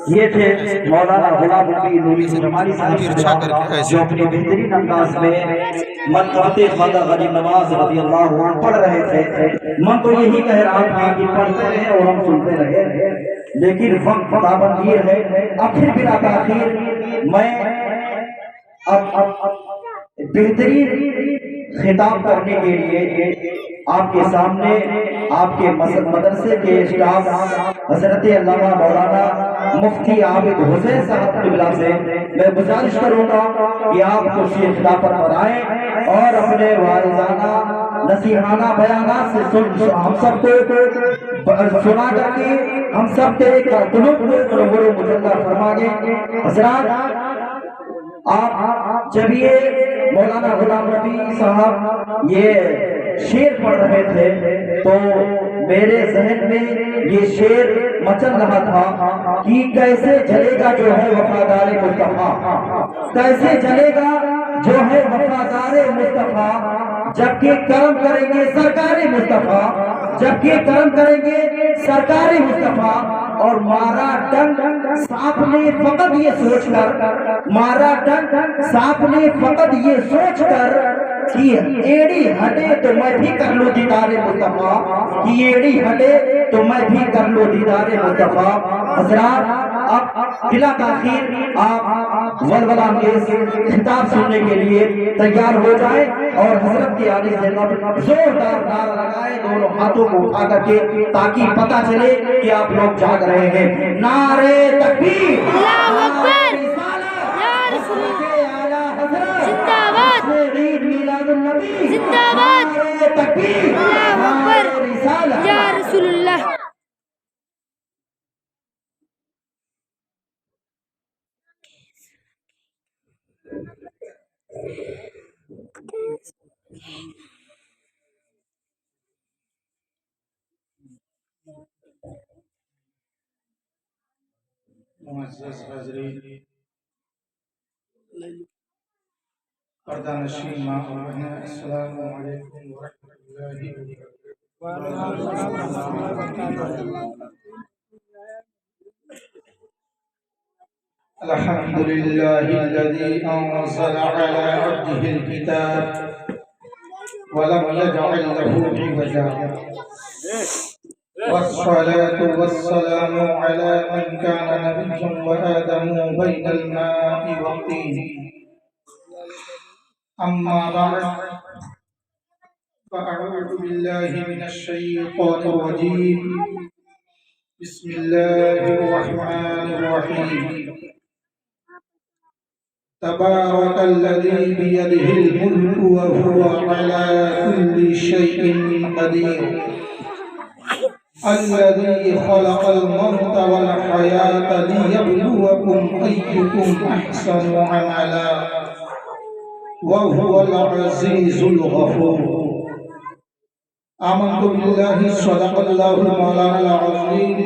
یہ تھے مولانا غلام نبی نوری زمانی صاحب جو اپنی بہترین انداز میں منقطع خواجہ غریب نواز رضی اللہ عنہ پڑھ رہے تھے. من تو یہی کہہ رہا تھا کہ پڑھتے رہے اور ہم سنتے رہے، لیکن وقت پابند یہ ہے. اب پھر بلا تاخیر میں بہترین خطاب کرنے کے لیے آپ کے سامنے آپ کے مدرسے کے اسٹاف حضرت علامہ مولانا مفتی عابد حسین صاحب قبلہ سے میں گزارش کروں گا کہ آپ کرسی خلافت پر آئیں اور اپنے واعظانہ نصیحانہ بیانات سے ہم سب کو سنا کر کے ہم سب کے قلوب کو منور و مجلہ فرما دیں. حضرات، آپ جب یہ مولانا غلام نبی صاحب یہ شعر پڑھ رہے تھے تو میرے ذہن میں یہ شعر مچل رہا تھا کہ کیسے جلے گا جو ہے وفادار مصطفیٰ، کیسے جلے گا جو ہے وفادار مصطفیٰ، جبکہ کرم کریں گے سرکار مصطفیٰ، جبکہ کرم کریں گے سرکار مصطفیٰ. اور مارا ڈنگ سانپ نے فقط یہ سوچ کر، مارا ڈنگ سانپ نے فقط یہ سوچ کر کہ ایڑی ہٹے تو میں بھی کر لوں دیدار مصطفیٰ، کہ ایڑی ہٹے تو میں بھی کر لوں دیدار مصطفیٰ. حضرات، اب بلا تاخیر آپ ولولہ انگیز خطاب سننے کے لیے تیار ہو جائیں اور حضرت کی آنے سے زوردار نعرہ لگائیں دونوں ہاتھوں کو اٹھا کر کے، تاکہ پتہ چلے کہ آپ لوگ جاگ رہے ہیں. نعرہ تکبیر، اللہ اکبر، یا رسول زندہ باد، زندہ باد، اللہ اکبر، یا رسول اللہ. معزز حاضرین، پردہ نشین ماں اور بہنیں، السلام علیکم ورحمۃ اللہ وبرکاتہ. الحمد لله الذي أنزل على عبده الكتاب ولم يجعل له عوجا، والصلاة والسلام على من كان نبيا وآدم بين الماء والطين. أما بعد، فأعوذ بالله من الشيطان الرجيم. بسم الله الرحمن الرحيم. تبارك الذي بيده الملك وهو على كل شيء قدير، الذي خلق الموت والحياة ليبلوكم أيكم أحسن عملا، وهو العزيز الغفور. آمنت بالله صدق الله المولانا العظيم،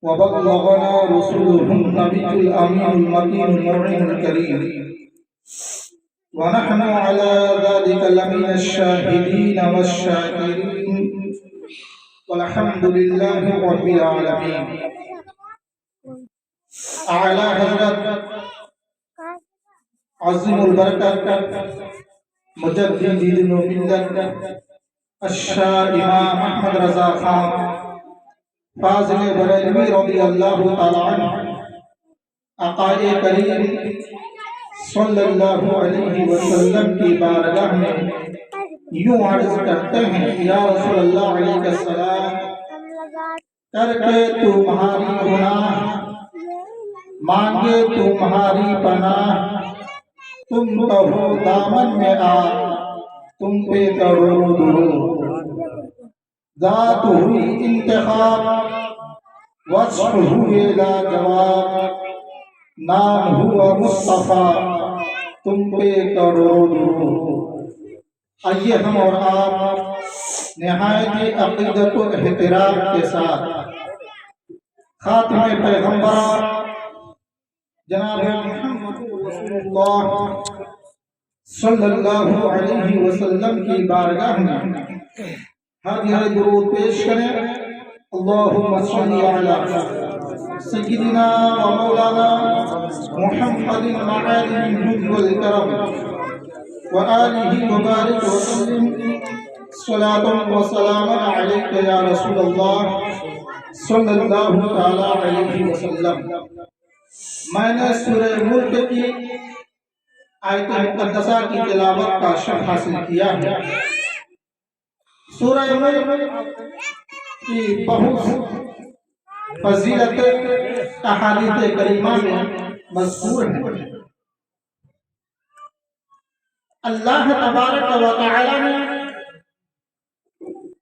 وبلغنا رسوله النبي الأمين المكين المعين الكريم، ونحن على ذلك لمن الشاهدين والشاكرين، والحمد لله رب العالمين. اعلی حضرت عظیم البرکت مجدد دین و ملت الشاہ امام احمد رضا خان فاضل بریلوی رضی اللہ تعالی عنہ آقائے کریم صلی اللہ علیہ وسلم کی بارگاہ میں یوں عرض کرتے ہیں، یا رسول اللہ علیہ السلام، کر کے تمہاری گناہ مانگے تمہاری پناہ، تم کہو دامن میں آ تم پہ کرو درود. ذات ہوئی انتخاب، وصف ہوئے لاجواب، نام ہوا مصطفیٰ تم پہ کرو درود. آئیے ہم اور آپ نہایت عقیدت و احترام کے ساتھ خاتم پیغمبر جناب محمد رسول اللہ صلی اللہ علیہ وسلم کی بارگاہ میں ہر درود پیش کریں. اللہم صلی علی سيدنا ومولانا محمد معالي الجود والكرم وآله وبارك وسلم صلاة وسلام عليك يا رسول الله صلی اللہ تعالی علیہ وسلم۔ میں نے سورہ ملک کی آیت مقدسہ کی تلاوت کا شرف حاصل کیا ہے۔ سورہ ملک کی بہت فضیلت احادیث کریمہ میں مذکور ہے۔ اللہ تبارک و تعالی نے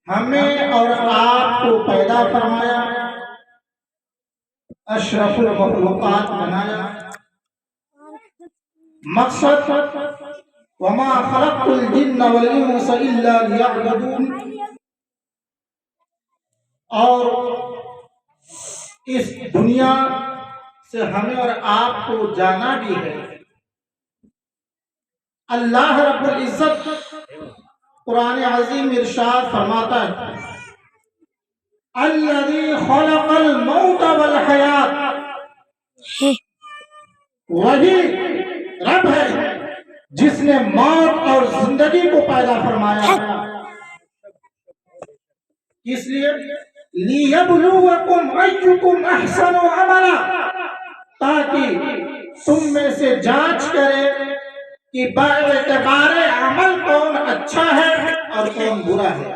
ہمیں اور آپ کو پیدا فرمایا، اشرف المخلوقات بنایا۔ مقصد وما خلقت الجن والانس الا ليعبدون، اور اس دنیا سے ہمیں اور آپ کو جانا بھی ہے۔ اللہ رب العزت قرآن عظیم ارشاد فرماتا ہے الذی خلق الموت والحیات، وہی رب ہے جس نے موت اور زندگی کو پیدا فرمایا ہے۔ اس لیے لیبلوکم ایکم احسن عملا، تاکہ تم میں سے جانچ کرے کہ باعتبار عمل کون اچھا ہے اور کون برا ہے۔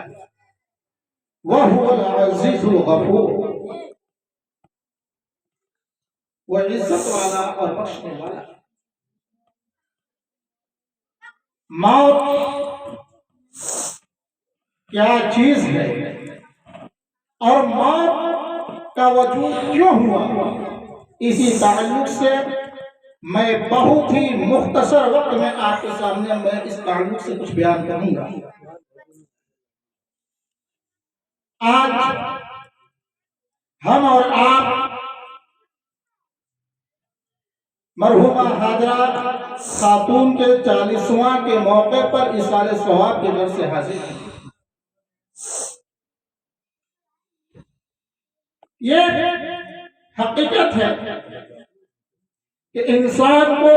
وَهُوَ الْعَزِيزُ الْغَفُورُ، وہ عزت والا اور بخشنے والا۔ موت کیا چیز ہے اور موت کا وجود کیوں ہوا، اسی تعلق سے میں بہت ہی مختصر وقت میں آپ کے سامنے میں اس تعلق سے کچھ بیان کروں گا۔ آج ہم اور آپ مرحومہ حاضرہ خاتون کے 40واں کے موقع پر ایصال ثواب کے در سے حاضر ہیں۔ یہ حقیقت ہے کہ انسان کو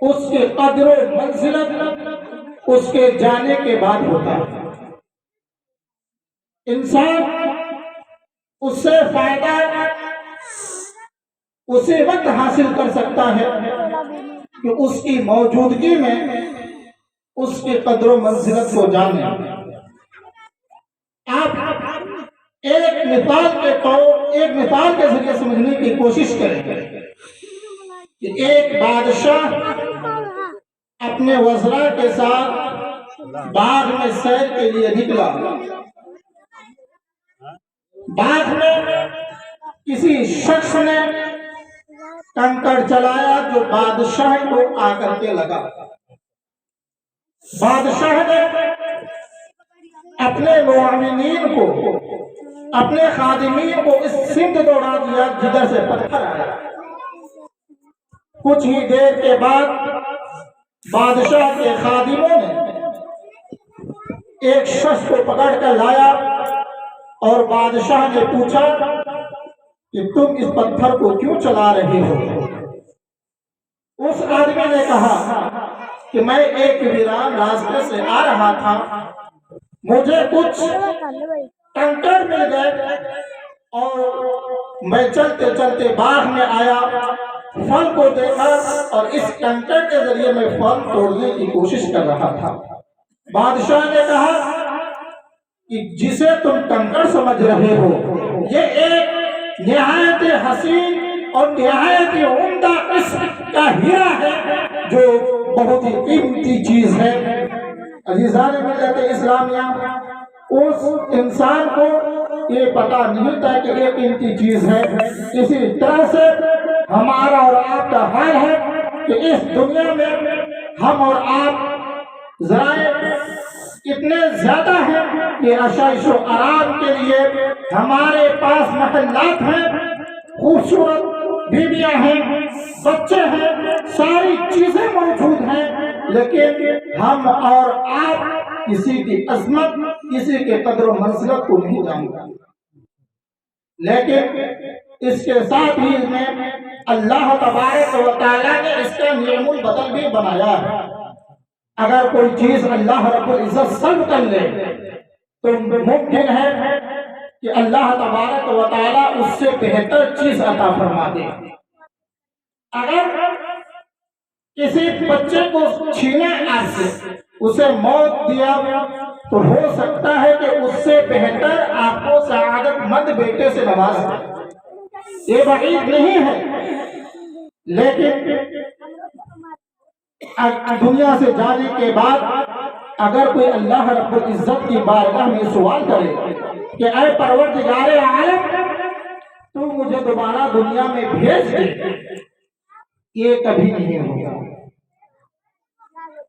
اس کے قدر و منزلت اس کے جانے کے بعد ہوتا ہے۔ انسان اس سے فائدہ اسی وقت حاصل کر سکتا ہے کہ اس کی موجودگی میں اس کی قدر و منزلت کو جانے۔ آپ ایک مثال کے ذریعے سمجھنے کی کوشش کریں کہ ایک بادشاہ اپنے وزراء کے ساتھ باغ میں سیر کے لیے نکلا۔ باغ میں کسی شخص نے کنکڑ چلایا جو بادشاہ کو آ کر کے لگا۔ بادشاہ نے اپنے معاونین کو، اپنے خادمین کو اس سمت دوڑا دیا جدھر سے پتھر آیا۔ کچھ ہی دیر کے بعد بادشاہ کے خادموں نے ایک شخص کو پکڑ کر لایا اور بادشاہ نے پوچھا کہ تم اس پتھر کو کیوں چلا رہے ہو؟ اس آدمی نے کہا کہ میں ایک ویران راستے سے آ رہا تھا، مجھے کچھ کنکر مل گئے اور میں چلتے چلتے باغ میں آیا، پھل کو دیکھا اور اس کنکر کے ذریعے میں پھل توڑنے کی کوشش کر رہا تھا۔ بادشاہ نے کہا کہ جسے تم کنکر سمجھ رہے ہو یہ ایک نہایت حسین اور نہایت عمدہ قسم کا ہیرا ہے جو بہت ہی قیمتی چیز ہے۔ عزیزان ملت اسلامیہ، اس انسان کو یہ پتا نہیں تھا کہ یہ قیمتی چیز ہے۔ اسی طرح سے ہمارا اور آپ کا حال ہے کہ اس دنیا میں ہم اور آپ ذرائع اتنے زیادہ ہیں کہ عشائش و آرام کے لیے ہمارے پاس محلات ہیں، خوبصورت بیویاں ہیں، بچے ہیں، ساری چیزیں موجود ہیں، لیکن ہم اور آپ کسی کی عظمت، کسی کے قدر و منزلت کو نہیں جانتے۔ لیکن اس کے ساتھ ہی میں اللہ تبارک و تعالیٰ نے اس کا نعم البدل بھی بنایا ہے۔ اگر کوئی چیز اللہ رب العزت سلب کر لے تو ممکن ہے کہ اللہ تبارک و تعالیٰ اس سے بہتر چیز عطا فرما دے۔ اگر کسی بچے کو چھینے آپ سے اسے موت دیا تو ہو سکتا ہے کہ اس سے بہتر آپ کو سعادت مند بیٹے سے نواز دے، یہ بعید نہیں ہے، لیکن دنیا سے جانے کے بعد اگر کوئی اللہ رب العزت کی بارگاہ میں سوال کرے کہ اے پروردگار عالم تو مجھے دوبارہ دنیا میں بھیج دے، یہ کبھی نہیں ہوگا۔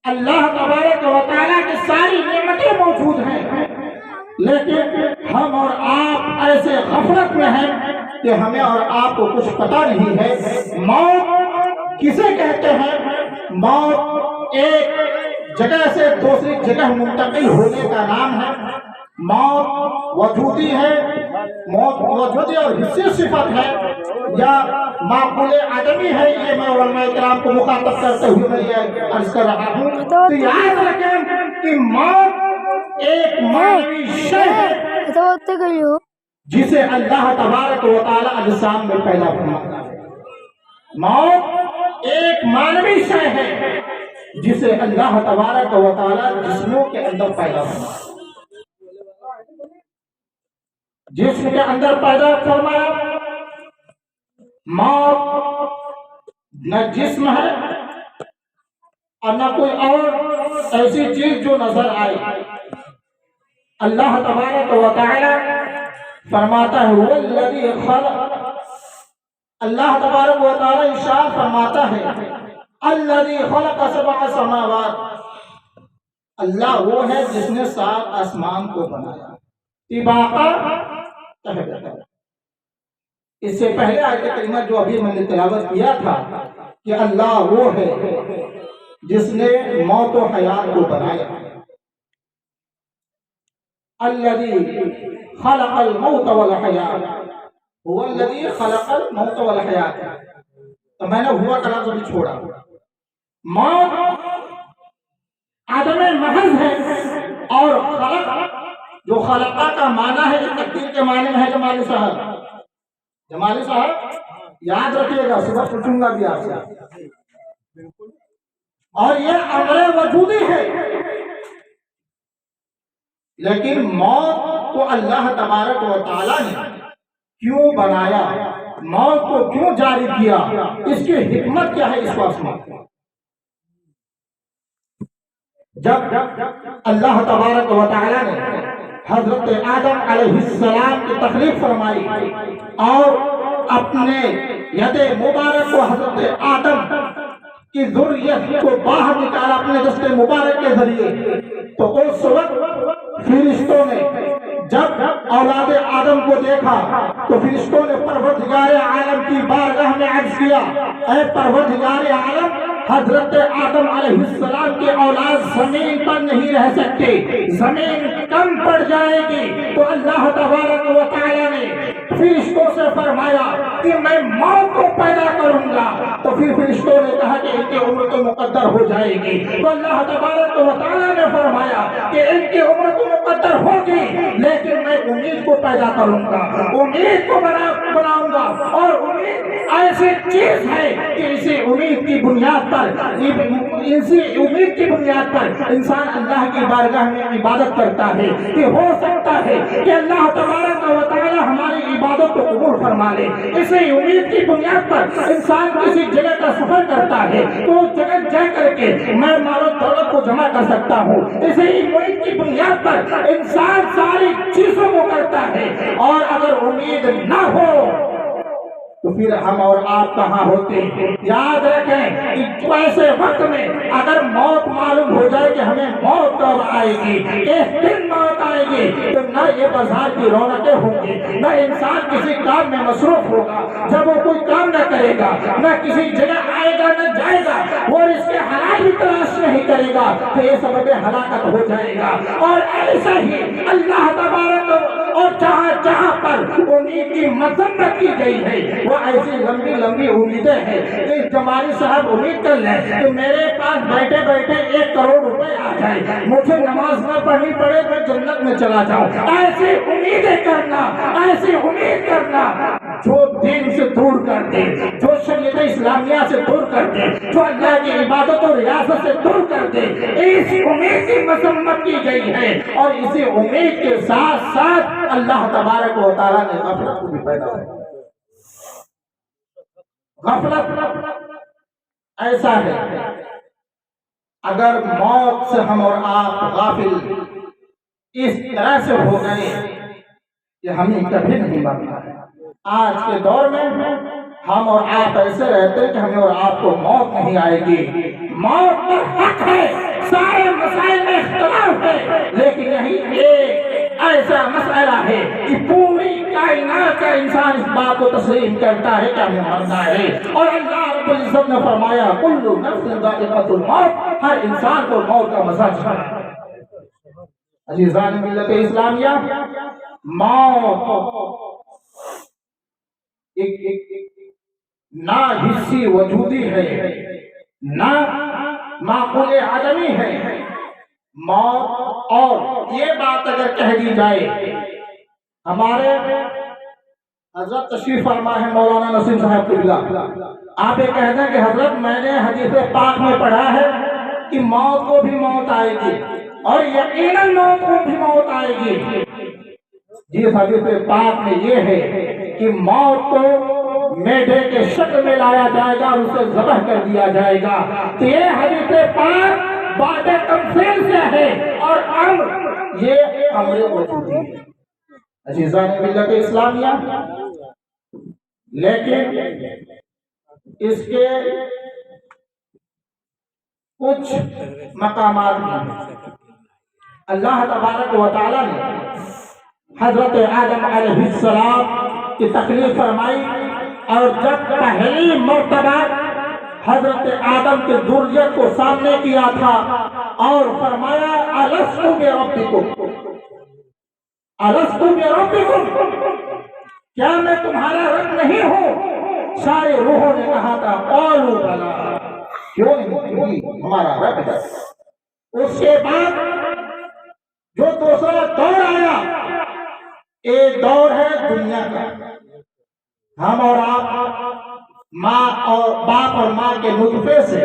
اللہ تبارک و تعالیٰ کی ساری نعمتیں موجود ہیں، لیکن ہم اور آپ ایسے غفلت میں ہیں کہ ہمیں اور آپ کو کچھ پتہ نہیں ہے۔ موت کسے کہتے ہیں؟ موت ایک جگہ سے دوسری جگہ منتقل ہونے کا نام ہے۔ موت وجودی ہے، موت وجودی اور حسی صفت ہے یا معقول عدمی ہے، یہ میں علماء کرام کو مخاطب کرتے ہوئے میں یہ عرض کر رہا ہوں۔ تو یاد رکھیں کہ موت ایک معنوی شے ہے جسے اللہ تبارک و تعالی اجسام میں پیدا فرماتا ہے۔ موت ایک معنوی شے ہے جسے اللہ تبارک و تعالی جسموں کے اندر پیدا فرماتا ہے۔ جسم کے اندر پیدا فرمایا، موت نہ جسم ہے اور نہ کوئی اور ایسی چیز جو نظر آئی۔ اللہ تبارک و تعالی فرماتا ہے والذی خلق، اللہ تبارک و تعالی ارشاد فرماتا ہے الذی خلق سبع سماوات، اللہ وہ ہے جس نے 7 آسمان کو بنایا طباقا۔ اس سے پہلے آیت کریمہ جو ابھی میں نے تلاوت کیا تھا کہ اللہ وہ ہے جس نے موت و حیات کو بنایا۔ الذی خلق الموت والحیات، هو الذی خلق الموت والحیات، تو میں نے ہوا کا لفظ بھی چھوڑا۔ موت عدم محض ہے اور خلق جو خلقہ کا معنی ہے تقدیر کے معنی میں ہے جمالی صاحب، جمالی صاحب یاد رکھیے گا، صبح پوچھوں گا بھی آپ سے، اور یہ امر وجودی ہے۔ لیکن موت کو اللہ تبارک و تعالی نے کیوں بنایا، موت کو کیوں جاری کیا، اس کی حکمت کیا ہے اس وقت میں؟ جب اللہ تبارک و تعالی نے حضرت آدم علیہ السلام کی تخلیق فرمائی اور اپنے ید مبارک کو حضرت آدم کی ذریت کو باہر نکالا اپنے دست مبارک کے ذریعے، تو اس وقت فرشتوں نے جب اولاد آدم کو دیکھا تو فرشتوں نے پروردگار عالم کی بارگاہ میں عرض کیا اے پروردگار عالم، حضرت آدم علیہ السلام کے اولاد زمین پر نہیں رہ سکتے، زمین کم پڑ جائے گی۔ تو اللہ تبارک و تعالی نے فرشتوں سے فرمایا کہ میں موت کو پیدا کروں گا، تو پھر فرشتوں نے کہا کہ ان کی عمر تو مقدر ہو جائے گی، تو اللہ تبارک و تعالی نے فرمایا کہ ان کی عمر تو مقدر ہوگی لیکن میں امید کو پیدا کروں گا، امید کو بناؤں گا، اور امید ایسی چیز ہے کہ اسی امید کی بنیاد پر اسی امید کی بنیاد پر انسان اللہ کی بارگاہ میں عبادت کرتا ہے کہ ہو سکتا ہے کہ اللہ تبارک و تعالی ہماری عبادت کو قبول فرما لے۔ اسی امید کی بنیاد پر انسان کسی جگہ کا سفر کرتا ہے تو اس جگہ جا کر کے میں مال و دولت کو جمع کر سکتا ہوں، اسی امید کی بنیاد پر انسان ساری چیزوں کو کرتا ہے، اور اگر امید نہ ہو تو پھر ہم اور آپ کہاں ہوتے ہیں؟ یاد رکھیں کہ ایسے وقت میں اگر موت معلوم ہو جائے کہ ہمیں موت کب آئے گی، ایک دن موت آئے گی، تو نہ یہ بازار کی رونقیں ہوں گی، نہ انسان کسی کام میں مصروف ہوگا، جب وہ کوئی کام نہ کرے گا، نہ کسی جگہ آئے گا نہ جائے گا، اور اس کے حلال بھی تلاش نہیں کرے گا تو یہ سبب ہلاکت ہو جائے گا۔ اور ایسا ہی اللہ تبارک اور جہاں جہاں پر امید کی مذمت کی گئی ہے وہ ایسی لمبی لمبی امیدیں ہیں کہ جمالی صاحب امید کر لیں کہ میرے پاس بیٹھے بیٹھے 1 کروڑ روپے آ جائے، مجھے نماز نہ پڑھنی پڑے، میں جنت میں چلا جاؤں۔ ایسی امیدیں کرنا، ایسی امید کرنا جو دین سے دور کر دے، جو شریعت اسلامیہ سے دور کر دے، جو اللہ کی عبادت اور ریاست سے دور کر دے، اس امید کی مذمت کی گئی ہے۔ اور اسی امید کے ساتھ ساتھ اللہ تبارک و تعالیٰ نے غفلت کو بھی پیدا کیا۔ غفلت ایسا ہے، اگر موت سے ہم اور آپ غافل اس طرح سے ہو گئے کہ ہمیں کبھی نہیں مرنا ہے۔ آج کے دور میں ہم اور آپ ایسے رہتے ہیں کہ ہمیں اور آپ کو موت نہیں آئے گی۔ موت پر حق ہے، سارے مسائل میں اختلاف ہے، لیکن یہی ایک ایسا مسئلہ ہے کہ پوری کائنات کا انسان اس بات کو تسلیم کرتا ہے کہ ہمیں مرنا ہے۔ اور اللہ رب العزت نے فرمایا کل نفس ذائقۃ الموت، ہر انسان کو موت کا مزہ چکھنا ہے۔ عزیزان ملت اسلامیہ، موت ایک نہ حصی وجودی ہے، نہ معقول عدمی ہے۔ موت، اور یہ بات اگر کہہ دی جائے، ہمارے حضرت تشریف فرما ہے مولانا نسیم صاحب قبلہ، آپ یہ کہتے ہیں کہ حضرت میں نے حدیث پاک میں پڑھا ہے کہ موت کو بھی موت آئے گی اور یقیناً موت کو بھی موت آئے گی۔ جس حدیث پاک میں یہ ہے کہ موت کو میڈے کے شکل میں لایا جائے گا اور اسے ذبح کر دیا جائے گا، تو یہ حدیث پاک بات تمثیل سے ہے اور امر یہ امر وجودی ہے۔ عزیزان ملت اسلامیہ، لیکن اس کے کچھ مقامات ہیں۔ اللہ تبارک و تعالیٰ نے حضرت آدم علیہ السلام کی تکلیف فرمائی، اور جب پہلی مرتبہ حضرت آدم کے ذریت کو سامنے کیا تھا اور فرمایا الست بربکم، الست بربکم، کیا میں تمہارا رب نہیں ہوں؟ سارے روحوں نے کہا تھا قالوا بلی، کیوں نہیں، ہمارا رب ہے۔ اس کے بعد جو دوسرا دور آیا، ایک دور ہے دنیا کا، ہم اور آپ ماں اور باپ اور ماں کے نطفے سے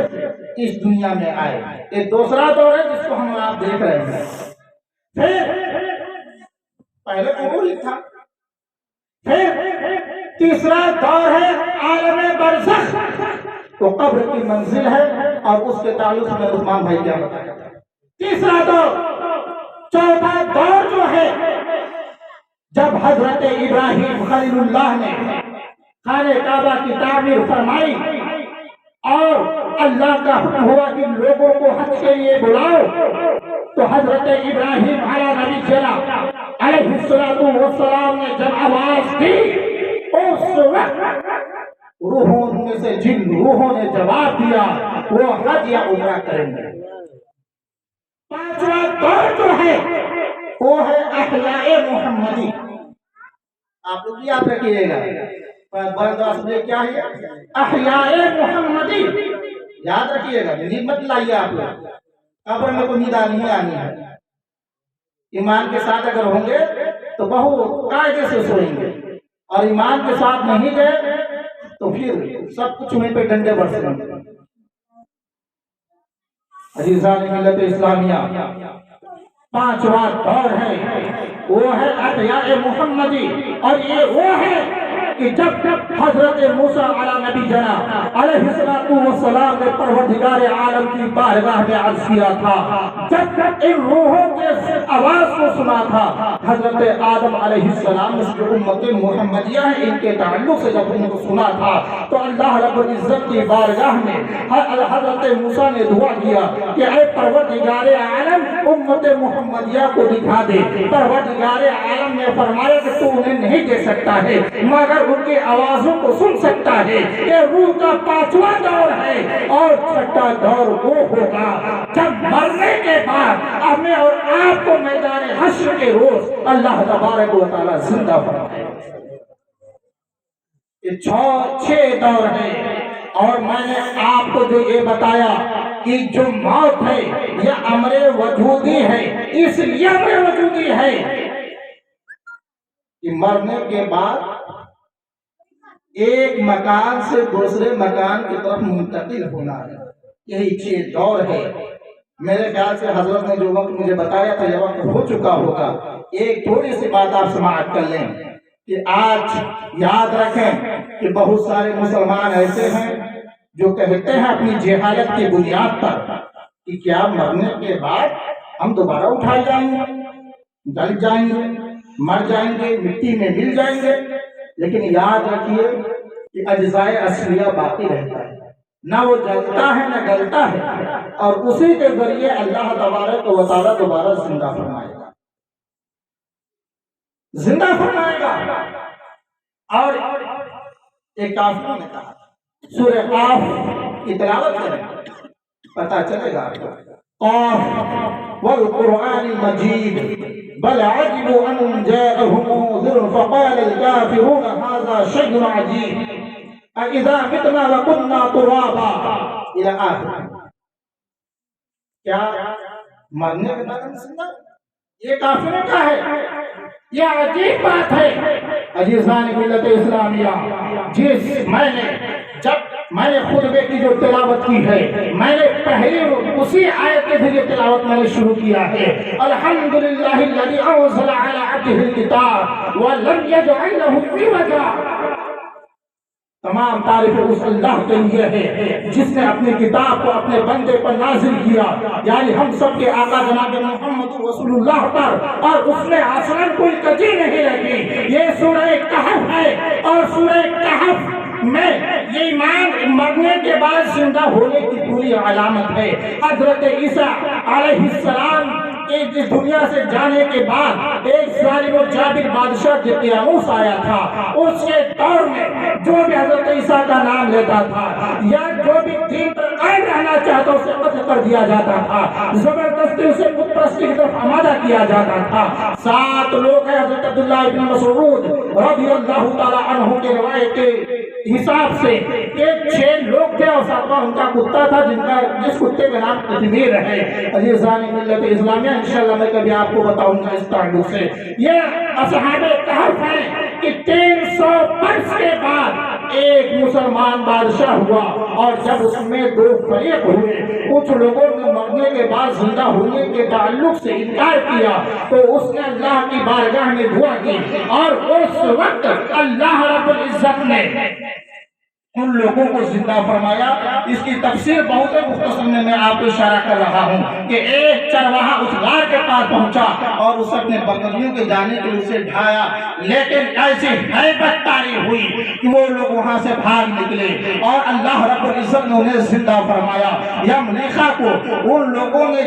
اس دنیا میں آئے۔ ایک دوسرا دور ہے جس کو ہم اور آپ دیکھ رہے ہیں۔ پھر پہلے قبول تھا، پھر تیسرا دور ہے عالم برزخ، تو قبر کی منزل ہے، اور اس کے تعلق میں عثمان بھائی کیا بتایا۔ تیسرا دور، چوتھا دور جو ہے جب حضرت ابراہیم خلیل اللہ نے خانہ کعبہ کی تعمیر فرمائی اور اللہ کا حکم ہوا کہ لوگوں کو حج کے لیے بلاؤ، تو حضرت ابراہیم علیہ نبی جنا علیہ السلام نے جب آواز دی، اس وقت روحوں میں سے جن روحوں نے جواب دیا وہ حج یا عمرہ کریں گے۔ پانچواں دور جو ہے وہ ہے احیاء محمدی۔ آپ لوگ یاد رکھیے گا، برداشت میں کیا ہے احیاء محمدی، یاد رکھیے گا، نیند مت لائیے آپ لوگ، قبر میں تو نیند آنی ہے۔ ایمان کے ساتھ اگر ہوں گے تو بہت قاعدے سے سوئیں گے، اور ایمان کے ساتھ نہیں گئے تو پھر سب کچھ وہیں پہ ڈنڈے برسیں گے۔ عزیزان ملت اسلامیہ، پانچواں دور ہے وہ ہے احیاء محمدی، اور یہ وہ ہے کہ جب حضرت موسیٰ علیہ نبی جنا علیہ السلام نے پروردگار عالم کی بارگاہ میں عرض کیا تھا، جب ان روحوں کے آواز کو سنا تھا، حضرت آدم علیہ السلام اس جو امت محمدیہ ہے ان کے تعلق سے جب ان کو سنا تھا، تو اللہ رب العزت کی بارگاہ میں حضرت موسیٰ نے دعا کیا کہ اے پروردگار عالم امت محمدیہ کو دکھا دے۔ پروردگار عالم نے فرمایا کہ تو انہیں نہیں دے سکتا ہے مگر ان کی آوازوں کو سن سکتا ہے۔ یہ روح کا پانچواں دور ہے، اور چھٹا دور وہ ہوگا جب مرنے کے بعد ہمیں اور آپ کو میدان حشر کے روز اللہ تبارک و تعالی زندہ فرمائے۔ یہ 6 دور ہے، اور میں نے آپ کو جو یہ بتایا کہ جو موت ہے یہ امر وجودی ہے، اس لیے امر وجودی ہے کہ مرنے کے بعد ایک مکان سے دوسرے مکان کی طرف منتقل ہونا ہے، یہی 6 دور ہے۔ میرے خیال سے حضرت نے جو وقت مجھے بتایا تھا یہ وقت ہو چکا ہوگا۔ ایک تھوڑی سی بات آپ سماعت کر لیں کہ آج یاد رکھیں کہ بہت سارے مسلمان ایسے ہیں جو کہتے ہیں اپنی جہالت کی بنیاد پر کہ کیا مرنے کے بعد ہم دوبارہ اٹھائے جائیں گے، گل جائیں گے، مر جائیں گے، مٹی میں مل جائیں گے۔ لیکن یاد رکھیے کہ اجزائے اصلیہ باقی رہتا ہے، نہ وہ جلتا ہے نہ گلتا ہے، اور اسی کے ذریعے اللہ تبارک و تعالیٰ دوبارہ زندہ فرمائے گا، زندہ فرمائے گا۔ اور ایک کافروں نے کہا سورہ قاف کی تلاوت کریں، پتہ چلے گا آپ کو۔ قاف والقرآن المجید بل عجبوا ان جاءهم منذر فقال الكافرون هذا شيء عجيب اذا متنا وكنا ترابا الى آخر۔ کیا مرنے کے بعد ہم زندہ؟ یہ کافروں کا ہے، یہ عجیب بات ہے۔ عزیزان ملت اسلامیہ، جب میں نے خطبے کی جو تلاوت کی ہے، میں نے پہلی اسی آیت کے ذریعے تلاوت میں نے شروع کیا ہے۔ الحمدللہ الذی انزل علی عبدہ الکتاب ولم یجعل لہ عوجا۔ تمام تعریف اس اللہ کے لیے ہے جس نے اپنی کتاب کو اپنے بندے پر نازل کیا، یعنی ہم سب کے آقا جناب محمد رسول اللہ پر، اور اس نے اصلاً کوئی کجی نہیں رکھی۔ یہ سورہ کہف ہے، اور سورہ کہف میں یہ ایمان مرنے کے بعد زندہ ہونے کی پوری علامت ہے۔ حضرت عیسیٰ علیہ السلام اس دنیا سے جانے کے بعد ایک ظالم و جابر بادشاہ دقیانوس آیا تھا۔ اس کے دور میں جو بھی حضرت عیسیٰ کا نام لیتا تھا یا جو بھی دین پر قائم رہنا چاہتا اسے قتل کر دیا جاتا تھا، زبردستی اسے بت پرستی کی طرف آمادہ کیا جاتا تھا۔ 7 لوگ ہیں حضرت عبداللہ ابن مسعود رضی اللہ تعالی عنہ کے روایت کے حساب سے کہ 6 لوگ تھے اور 7واں ان کا کتا تھا جس کتے کا نام قطمیر ہے۔ عزیزان ملت اسلامیہ، انشاءاللہ میں کبھی آپ کو بتاؤں گا اس تعلق سے۔ یہ اصحاب کہف ہیں کہ 300 برس کے بعد ایک مسلمان بادشاہ ہوا، اور جب اس میں 2 فریق ہوئے، کچھ لوگوں نے مرنے کے بعد زندہ ہونے کے تعلق سے انکار کیا تو اس نے اللہ کی بارگاہ میں دعا کی، اور اس وقت اللہ رب العزت نے ان لوگوں کو زندہ فرمایا۔ اس کی تفسیر بہت مختصر میں آپ کو اشارہ کر رہا ہوں کہ ایک چرواہا اس غار کے پاس پہنچا اور اسے اپنے بکریوں کے جانے کے لیے اسے ڈھایا، لیکن ایسی ہیبت طاری ہوئی کہ وہ لوگ وہاں سے بھاگ نکلے، اور اللہ رب العزت نے انہیں زندہ فرمایا۔ یملیخا کو ان لوگوں نے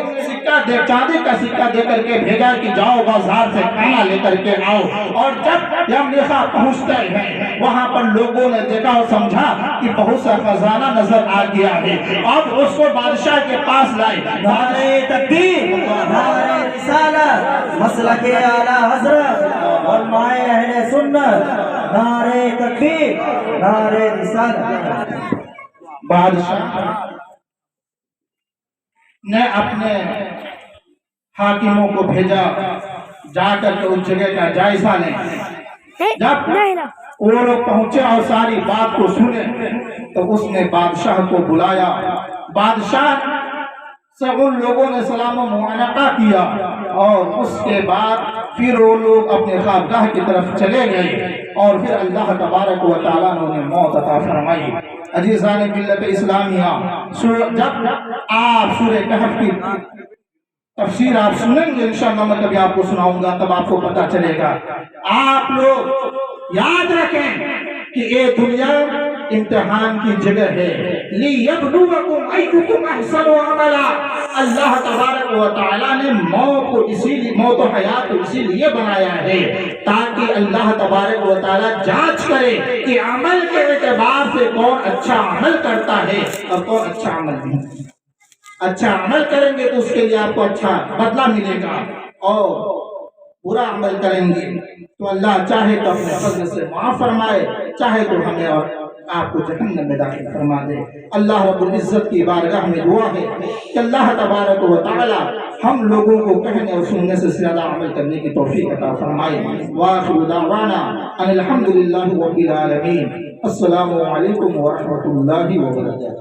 چاندی کا سکہ دے کر کے بھیجا کہ جاؤ بازار سے کھانا لے کر کے آؤ، اور جب یملیخا پہنچتے ہیں وہاں پر لوگوں نے دیکھا اور سمجھا کہ بہت سا خزانہ نظر آ گیا ہے، اب اس کو بادشاہ کے پاس لائے۔ نعرہ تکبیر، نعرہ رسالت، مسلک اعلی حضرت، علماء اہل سنت، نعرہ تکبیر، نعرہ رسالت۔ بادشاہ نے اپنے حاکموں کو بھیجا جا کر کے اس جگہ کا جائزہ لیں۔ جب وہ لوگ پہنچے اور ساری بات کو سنے تو اس نے بادشاہ کو بلایا، بادشاہ سے ان لوگوں نے سلام و معانقہ کیا، اور اس کے بعد پھر وہ لوگ اپنے خانقاہ کی طرف چلے گئے، اور پھر اللہ تبارک و تعالیٰ نے انہیں موت عطا فرمائی۔ عزیزان ملت اسلامیہ، جب آپ سورہ کہف کی تفسیر آپ سنیں گے انشاءاللہ، میں کبھی آپ کو سناؤں گا تب آپ کو پتہ چلے گا۔ آپ لوگ یاد رکھیں کہ یہ دنیا امتحان کی جگہ ہے۔ لِيَبْلُوَكُمْ أَيُّكُمْ أَحْسَنُ عَمَلًا۔ اللہ تبارک و تعالیٰ نے موت و حیات کو اسی لیے بنایا ہے تاکہ اللہ تبارک و تعالیٰ جانچ کرے کہ عمل کے اعتبار سے کون اچھا عمل کرتا ہے اور کون اچھا عمل نہیں۔ اچھا عمل کریں گے تو اس کے لیے آپ کو اچھا بدلہ ملے گا، اور برا عمل کریں گے تو اللہ چاہے تو اپنے فضل سے معاف فرمائے، چاہے تو ہمیں اور آپ کو جہنم میں داخل فرما دے۔ اللہ رب العزت کی بارگاہ میں دعا ہے کہ اللہ تبارک و تعالی ہم لوگوں کو کہنے اور سننے سے زیادہ عمل کرنے کی توفیق عطا فرمائے۔ وآخر دعوانا ان الحمدللہ رب العالمین۔ السلام علیکم ورحمۃ اللہ وبرکاتہ۔